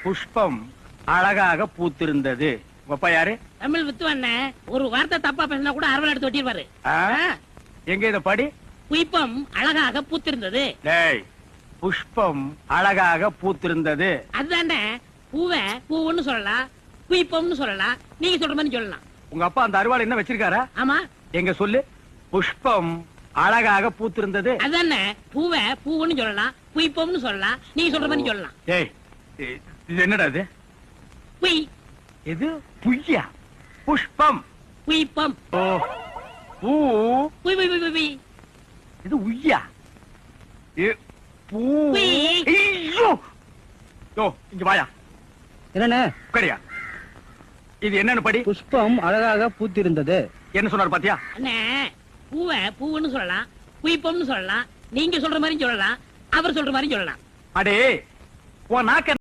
புஷ்பம் அழகாக பூத்திருந்தது. அப்பா யாரு? தமிழ் வித்துவண்ண ஒரு வார்த்தை தப்பா பேசினா கூட அரவல் எடுத்து ஒட்டிடுவாரு. எங்க இத படி? புஷ்பம் அழகாக பூத்திருந்தது. டேய், புஷ்பம் அழகாக பூத்திருந்தது. அதுதானே பூவை பூவுன்னு சொல்லலாம், புஷ்பம்னு சொல்லலாம், நீங்க சொல்ற மாதிரி சொல்லலாம். உங்க அப்பா அந்த அருவாள் என்ன வச்சிருக்காரா? ஆமா. எங்க சொல்லு. புஷ்பம் அழகாக பூத்திருந்தது. அதுதானே பூவை பூவுன்னு சொல்லலாம், புஷ்பம்னு சொல்லலாம், நீங்க சொல்ற மாதிரி சொல்லலாம். டேய், இது என்னடா இது? புய். இது புய்யா? புஷ்பம் புஷ்பம். ஓ, பூ. புய் புய் புய் புய். இது உய்யா? பூ. புய். ஐயோ! யோ, இங்க வாயா. என்னண்ணே? உட்காரியா. இது என்னன்னு படி? புஷ்பம் அழகாக பூத்திருந்தது. என்ன சொன்னார் பாத்தியா? அண்ணே பூவை பூவுன்னு சொல்லலாம், புஷ்பம்னு சொல்லலாம், நீங்க சொல்ற மாதிரி சொல்லலாம், அவர் சொல்ற மாதிரி சொல்லலாம். அடே, உன் நாக்க